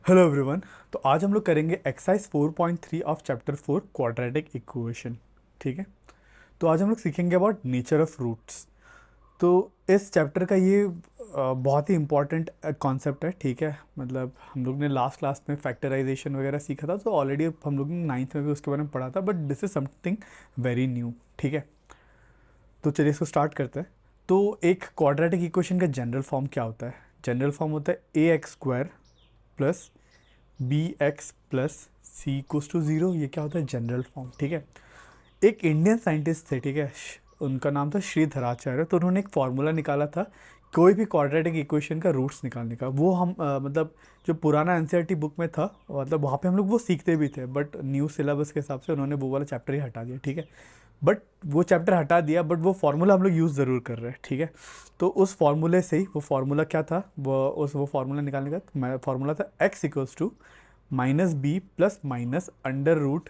Hello everyone. तो आज हम लोग करेंगे exercise 4.3 of chapter 4 quadratic equation. ठीक है। तो आज हम लोग सीखेंगे अबाउट नेचर ऑफ रूट्स। तो इस चैप्टर का ये बहुत ही इम्पॉर्टेंट कॉन्सेप्ट है। ठीक है, मतलब हम लोग ने लास्ट क्लास में फैक्टराइजेशन वगैरह सीखा था, तो ऑलरेडी हम लोग ने नाइन्थ में भी उसके बारे में पढ़ा था, but this is something very new. ठीक है, तो चलिए इसको स्टार्ट करते हैं। तो एक क्वाड्रेटिक इक्वेशन का जनरल फॉर्म क्या होता है? जनरल फॉर्म होता है A X square plus B X plus C equals to zero. ये क्या होता है? General form. ठीक है। एक इंडियन साइंटिस्ट थे, ठीक है, उनका नाम था श्रीधराचार्य। तो उन्होंने एक फार्मूला निकाला था कोई भी क्वाड्रेटिक इक्वेशन का रूट्स निकालने का। वो हम मतलब जो पुराना एनसीईआरटी बुक में था, मतलब वहाँ पे हम लोग वो सीखते भी थे, बट न्यू सिलेबस के हिसाब से उन्होंने वो वाला चैप्टर ही हटा दिया। ठीक है, बट वो चैप्टर हटा दिया, बट वो फार्मूला हम लोग यूज़ ज़रूर कर रहे हैं। ठीक है, तो उस फार्मूले से ही, वो फार्मूला क्या था, वो फार्मूला निकालने का फार्मूला था X equals to minus B plus minus under root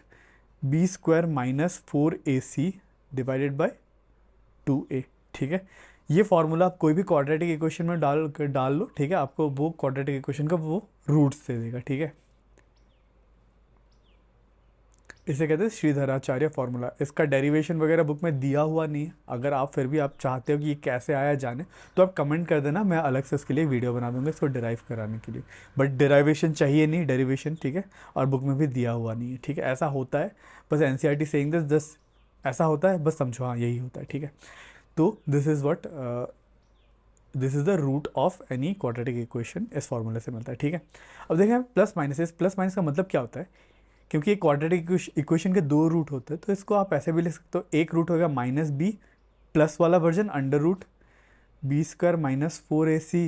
B square minus 4ac divided by 2a। ठीक है, ये फार्मूला आप कोई भी क्वाड्रेटिक इक्वेशन में डाल लो। ठीक है, आपको वो क्वाड्रेटिक इक्वेशन का वो रूट्स दे देगा। ठीक है, इसे कहते हैं श्रीधराचार्य फार्मूला। इसका डेरिवेशन वगैरह बुक में दिया हुआ नहीं है। अगर आप फिर भी आप चाहते हो कि ये कैसे आया जाने, तो आप कमेंट कर देना, मैं अलग से इसके लिए वीडियो बना दूंगा इसको डिराइव कराने के लिए। बट डेरिवेशन चाहिए नहीं, डेरिवेशन। ठीक है, और बुक में भी दिया हुआ नहीं है। ठीक है, ऐसा होता है, बस एनसीईआरटी सेइंग दिस जस्ट ऐसा होता है, बस समझो, हाँ यही होता है। ठीक है, तो this is the root of any quadratic equation, इस फॉर्मूले से मिलता है। ठीक है, अब देखें प्लस माइनस। इस प्लस माइनस का मतलब क्या होता है? क्योंकि एक क्वाड्रेटिक इक्वेशन के दो रूट होते हैं, तो इसको आप ऐसे भी लिख सकते हो। एक रूट होगा माइनस बी प्लस वाला version under root B square minus 4ac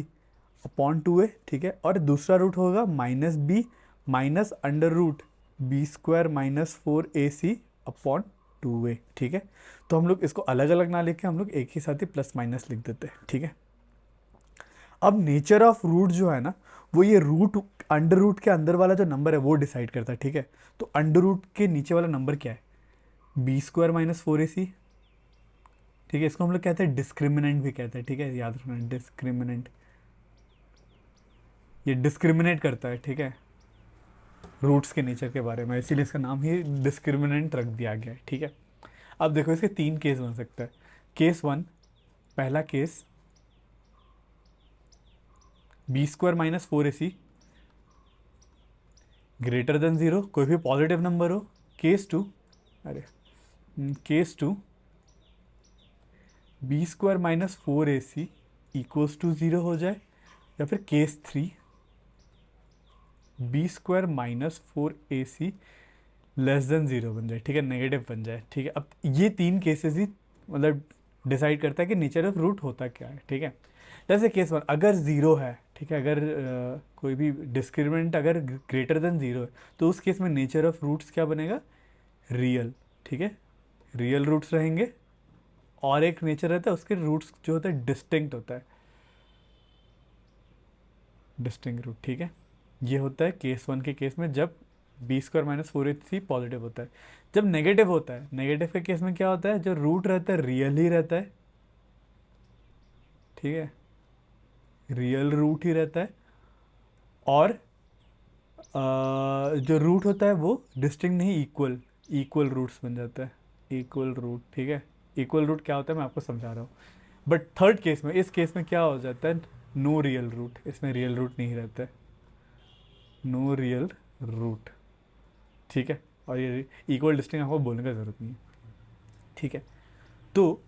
upon 2a। ठीक है, और दूसरा रूट होगा minus B minus under root B square minus 4ac upon 2a। ठीक है, तो हम लोग इसको अलग अलग ना लिख के हम लोग एक ही साथ ही प्लस माइनस लिख देते हैं। ठीक है, अब नेचर ऑफ रूट जो है ना, वो ये रूट अंडर रूट के अंदर वाला जो नंबर है वो डिसाइड करता है। ठीक है, तो अंडर रूट के नीचे वाला नंबर क्या है? B square minus 4ac। ठीक है, इसको हम लोग कहते हैं डिस्क्रिमिनेंट भी कहते हैं। ठीक है, याद रखना डिस्क्रिमिनेंट, ये डिस्क्रिमिनेट करता है। ठीक है, रूट्स के नेचर के बारे में, इसीलिए इसका नाम ही डिस्क्रिमिनेंट रख दिया गया है। ठीक है, अब देखो इसके तीन केस बन सकता है। केस वन, पहला case, B square minus 4ac greater than zero, कोई भी पॉजिटिव नंबर हो। केस टू, अरे case two, B square minus 4ac equals to zero हो जाए। या फिर case three, B square minus 4ac less than zero बन जाए। ठीक है, नेगेटिव बन जाए। ठीक है, अब ये तीन केसेस ही मतलब डिसाइड करता है कि नेचर ऑफ रूट होता क्या है। ठीक है, जैसे केस वन, अगर ज़ीरो है, ठीक है, अगर कोई भी डिस्क्रिमिनेंट अगर ग्रेटर देन ज़ीरो है, तो उस केस में नेचर ऑफ रूट्स क्या बनेगा? रियल। ठीक है, रियल रूट्स रहेंगे। और एक नेचर रहता है, उसके रूट्स जो होता है डिस्टिंक्ट होता है, डिस्टिंक्ट रूट। ठीक है, ये होता है केस वन के केस में, जब B square minus 4ac positive होता है। जब नेगेटिव होता है, नेगेटिव के केस में क्या होता है? जो रूट रहता है रियल ही रहता है। ठीक है, रियल रूट ही रहता है। और जो रूट होता है वो डिस्टिंक्ट नहीं, इक्वल, इक्वल रूट्स बन जाता है, इक्वल रूट। ठीक है, इक्वल रूट क्या होता है मैं आपको समझा रहा हूँ। बट थर्ड केस में, इस केस में क्या हो जाता है? नो रियल रूट, इसमें रियल रूट नहीं रहता है, नो रियल रूट। ठीक है, और ये इक्वल डिस्टिंक्ट आपको बोलने का ज़रूरत नहीं है। ठीक है, तो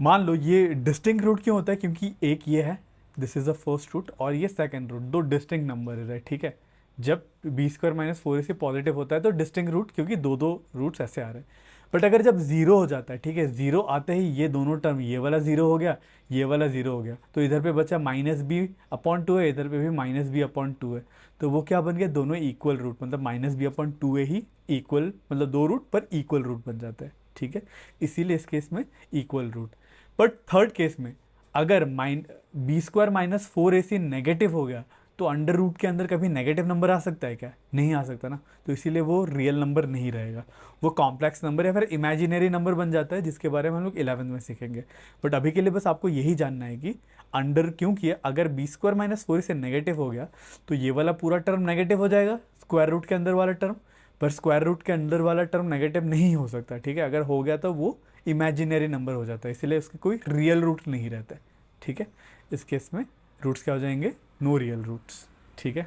मान लो ये डिस्टिंक्ट रूट क्यों होता है? क्योंकि एक ये है, this is the first root, और ये सेकंड रूट, दो डिस्टिंक्ट नंबर है। ठीक है, जब B square minus 4ac positive होता है तो डिस्टिंक्ट रूट, क्योंकि दो दो रूट्स ऐसे आ रहे हैं। बट अगर जब जीरो हो जाता है, ठीक है, जीरो आते ही ये दोनों टर्म, ये वाला जीरो हो गया, ये वाला जीरो हो गया, तो इधर पे बचा माइनस बी अपॉन टू है, इधर पे भी माइनस बी अपॉन टू है। तो वो क्या बन गया? दोनों इक्वल रूट, मतलब माइनस बी अपॉन टू ए ही इक्वल, मतलब दो रूट पर इक्वल रूट बन जाता है। ठीक है, इसीलिए इस केस में equal root. But third case में, अगर B square minus 4ac negative हो गया, तो अंडर रूट के अंदर कभी नेगेटिव नंबर आ सकता है क्या? नहीं आ सकता ना, तो इसीलिए वो रियल नंबर नहीं रहेगा, वो कॉम्प्लेक्स नंबर या फिर इमेजिनरी नंबर बन जाता है, जिसके बारे में हम लोग 11th में सीखेंगे। बट अभी के लिए बस आपको यही जानना है कि अंडर क्यों किया, अगर बी स्क्वायर माइनस फोर से नेगेटिव हो गया तो ये वाला पूरा टर्म नेगेटिव हो जाएगा, स्क्वायर रूट के अंदर वाला टर्म, पर स्क्वायर रूट के अंदर वाला टर्म नेगेटिव नहीं हो सकता, ठीक है, अगर हो गया तो वो इमेजिनरी नंबर हो जाता है, इसलिए उसके कोई रियल रूट नहीं रहता है, ठीक है। इस केस में रूट्स क्या हो जाएंगे, नो रियल रूट्स, ठीक है।